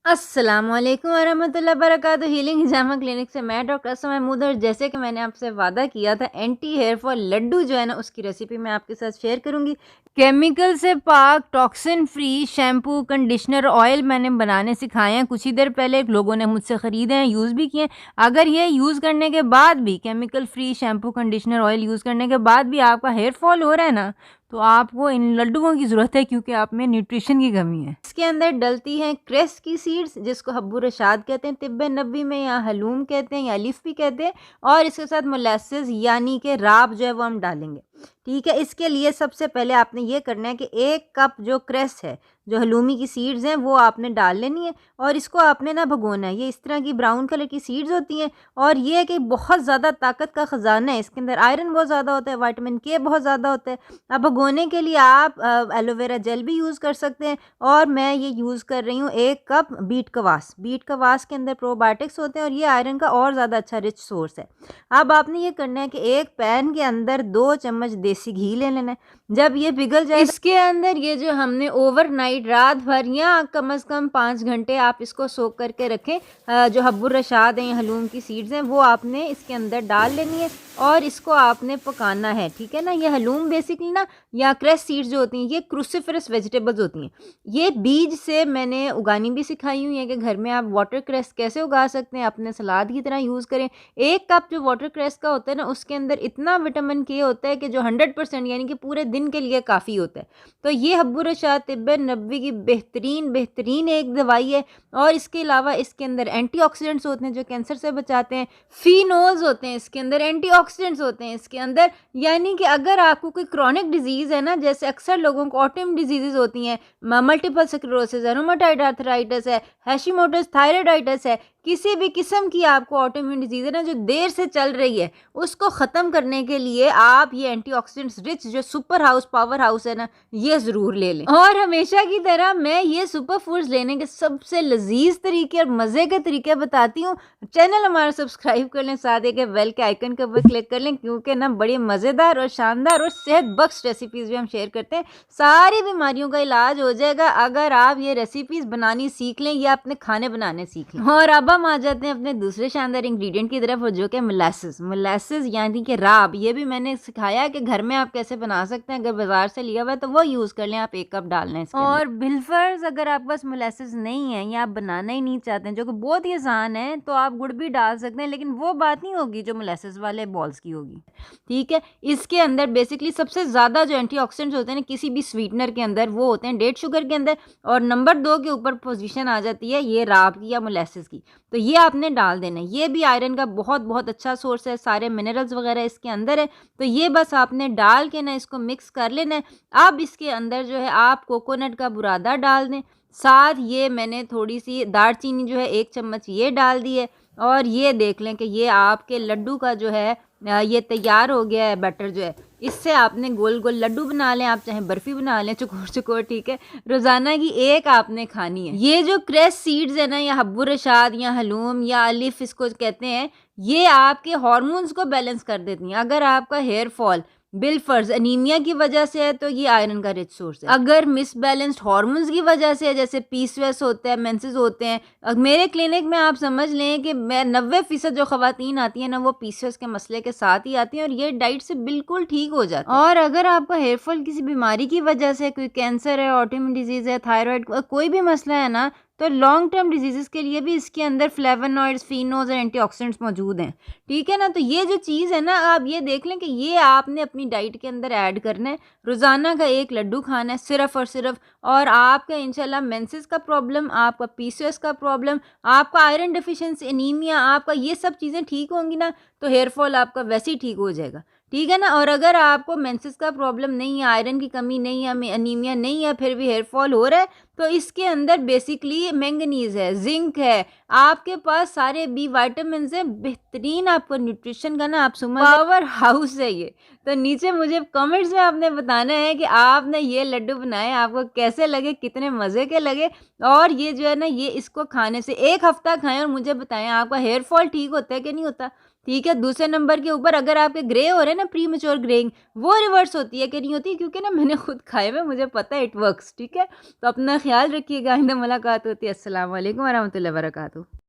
अस्सलामुअलैकुम वरहमतुल्लाहि वबरकातुहू। हीलिंग हिजामा क्लिनिक से मैं डॉक्टर असमा महमूद। और जैसे कि मैंने आपसे वादा किया था, एंटी हेयर फॉल लड्डू जो है ना, उसकी रेसिपी मैं आपके साथ शेयर करूंगी। केमिकल से पाक, toxin free shampoo, conditioner, oil मैंने बनाने सिखाए हैं। कुछ ही देर पहले लोगों ने मुझसे ख़रीदे हैं, यूज़ भी किए हैं। अगर ये यूज़ करने के बाद भी, chemical free shampoo, conditioner, oil use करने के बाद भी आपका हेयर फॉल हो रहा है ना, तो आपको इन लड्डुओं की ज़रूरत है, क्योंकि आप में न्यूट्रिशन की कमी है। इसके अंदर डलती हैं क्रेस की सीड्स, जिसको हब्बू रशाद कहते हैं तिब्बे नबी में, या हलूम कहते हैं, या अलिफ भी कहते हैं। और इसके साथ मोलेसेस यानी कि राब जो है वो हम डालेंगे। ठीक है, इसके लिए सबसे पहले आपने ये करना है कि 1 कप जो क्रेस है, जो हलूमी की सीड्स हैं, वो आपने डाल लेनी है। और इसको आपने ना भगोना है। ये इस तरह की ब्राउन कलर की सीड्स होती हैं। और ये है कि बहुत ज़्यादा ताकत का ख़जाना है। इसके अंदर आयरन बहुत ज़्यादा होता है, विटामिन के बहुत ज़्यादा होता है। अब भगोने के लिए आप एलोवेरा जेल भी यूज़ कर सकते हैं। और मैं ये यूज़ कर रही हूँ 1 cup beet kvass. Beet kvass के अंदर प्रोबायोटिक्स होते हैं और ये आयरन का और ज़्यादा अच्छा रिच सोर्स है। अब आपने ये करना है कि एक पैन के अंदर 2 चम्मच देसी घी ले लेना है। जब ये पिघल जाए, इसके अंदर ये जो हमने ओवरनाइट, रात भर या कम से कम 5 घंटे आप इसको सोक करके रखें, जो हब्बुर रशाद हैं, हलूम की सीड्स हैं, वो आपने इसके अंदर डाल लेनी है। और इसको आपने पकाना है। ठीक है ना। ये हलूम बेसिकली ना, या क्रेस सीड्स जो होती हैं, ये क्रूसिफरस वेजिटेबल्स होती हैं। ये बीज से मैंने उगानी भी सिखाई हुई है कि घर में आप वाटर क्रेस कैसे उगा सकते हैं, अपने सलाद की तरह यूज़ करें। 1 कप जो वाटर क्रेस का होता है ना, उसके अंदर इतना विटामिन के होता है कि जो 100% यानी कि पूरे दिन के लिए काफ़ी होता है। तो ये हब्बू रशाद तिब्बे नबवी की बेहतरीन एक दवाई है। और इसके अलावा इसके अंदर एंटीऑक्सीडेंट्स होते हैं जो कैंसर से बचाते हैं। फिनोल्स होते हैं इसके अंदर, एंटीऑक्सीडेंट्स होते हैं इसके अंदर। यानी कि अगर आपको कोई क्रॉनिक डिजीज़ है ना, जैसे अक्सर लोगों को ऑटोइम्यून डिजीज़ेज़ होती हैं, मल्टीपल स्क्लेरोसिस है, रूमेटॉइड आर्थराइटिस है, हैशिमोटोस थायराइडाइटिस है, किसी भी किस्म की आपको ऑटोइम्यून डिजीज़ है ना जो देर से चल रही है, उसको ख़त्म करने के लिए आप ये एंटीऑक्सीडेंट्स रिच जो सुपर हाउस, पावर हाउस है ना, ये ज़रूर ले लें। और हमेशा की तरह मैं ये सुपर फूड्स लेने के सबसे लजीज तरीके और मज़े के तरीके बताती हूँ। चैनल हमारा सब्सक्राइब कर लें, साथ ही के बेल के आइकन के ऊपर क्लिक कर लें, क्योंकि ना बड़ी मज़ेदार और शानदार और सेहत बख्श रेसिपीज़ भी हम शेयर करते हैं। सारी बीमारियों का इलाज हो जाएगा अगर आप ये रेसिपीज़ बनानी सीख लें या अपने खाने बनाने सीख लें। और अब हम आ जाते हैं अपने दूसरे शानदार इंग्रेडिएंट की तरफ, जो कि मोलेसेस यानी कि राब। ये भी मैंने सिखाया कि घर में आप कैसे बना सकते हैं। अगर बाजार से लिया हुआ है तो वो यूज़ कर लें। आप 1 कप डालना है इसके अंदर। और बिलफर्ज अगर आपके पास मोलेसेस नहीं है या आप बनाना ही नहीं चाहते हैं, जो कि बहुत ही आसान है, तो आप गुड़ भी डाल सकते हैं, लेकिन वो बात नहीं होगी जो मोलेसेस वाले बॉल्स की होगी। ठीक है। इसके अंदर बेसिकली सबसे ज़्यादा जो एंटीऑक्सीडेंट्स होते हैं ना किसी भी स्वीटनर के अंदर, वो होते हैं डेट शुगर के अंदर। और नंबर 2 के ऊपर पोजीशन आ जाती है ये राब की या मोलेसेस की। तो ये आपने डाल देना है। ये भी आयरन का बहुत बहुत अच्छा सोर्स है, सारे मिनरल्स वगैरह इसके अंदर है। तो ये बस आपने डाल के ना इसको मिक्स कर लेना है। अब इसके अंदर जो है आप कोकोनट का बुरादा डाल दें। साथ ये मैंने थोड़ी सी दालचीनी जो है 1 चम्मच ये डाल दी है। और ये देख लें कि ये आपके लड्डू का जो है ये तैयार हो गया है बैटर जो है। इससे आपने गोल गोल लड्डू बना लें, आप चाहे बर्फ़ी बना लें, चुकोर चुकोर। ठीक है। रोज़ाना की 1 आपने खानी है। ये जो क्रेस सीड्स है ना, या हब्बू रशाद या हलूम या अलिफ इसको कहते हैं, ये आपके हार्मोन्स को बैलेंस कर देती हैं। अगर आपका हेयर फॉल बिलफर्ज अनीमिया की वजह से है तो ये आयरन का रिच सोर्स है। अगर मिसबैलेंस्ड हार्मोन्स की वजह से है, जैसे पीसीओएस होता है, मेंसेस होते हैं, मेरे क्लिनिक में आप समझ लें कि मैं 90% जो खवातीन आती हैं ना, वो पीसीओएस के मसले के साथ ही आती हैं, और ये डाइट से बिल्कुल ठीक हो जाता है। और अगर आपका हेयर फॉल किसी बीमारी की वजह से, कोई कैंसर है, ऑटोइम्यून डिजीज़ है, थायराइड, कोई भी मसला है ना, तो लॉन्ग टर्म डिजीज़ के लिए भी इसके अंदर फ्लेवोनॉइड्स, फिनोल्स और एंटीऑक्सीडेंट्स मौजूद हैं। ठीक है ना। तो ये जो चीज़ है ना, आप ये देख लें कि ये आपने अपनी डाइट के अंदर ऐड करना है। रोज़ाना का 1 लड्डू खाना है सिर्फ़ और सिर्फ। और आपका इंशाल्लाह मेंसेस का प्रॉब्लम, आपका पीसीओएस का प्रॉब्लम, आपका आयरन डेफिशिएंसी, एनीमिया, आपका ये सब चीज़ें ठीक होंगी ना, तो हेयर फॉल आपका वैसे ही ठीक हो जाएगा। ठीक है ना। और अगर आपको मेंसेस का प्रॉब्लम नहीं है, आयरन की कमी नहीं है, एनीमिया नहीं है, फिर भी हेयर फॉल हो रहा है, तो इसके अंदर बेसिकली मैंगनीज है, जिंक है, आपके पास सारे बी विटामिन है, बेहतरीन आपको न्यूट्रिशन का ना आप समझ पावर हाउस है ये। तो नीचे मुझे कमेंट्स में आपने बताना है कि आपने ये लड्डू बनाए, आपको कैसे लगे, कितने मज़े के लगे। और ये जो है ना, ये इसको खाने से 1 हफ्ता खाएं और मुझे बताएं आपका हेयर फॉल ठीक होता है कि नहीं होता। ठीक है, दूसरे नंबर के ऊपर अगर आपके ग्रे हो रहे हैं ना, प्रीमेच्योर ग्रेइंग, वो रिवर्स होती है कि नहीं होती? क्योंकि ना मैंने खुद खाए हुए, मुझे पता है इट वर्क्स, ठीक है? तो अपना ख़्याल रखिएगा, आइंदा मुलाकात होती है। अस्सलाम वालेकुम वरहमतुल्लाहि वबरकातुहू।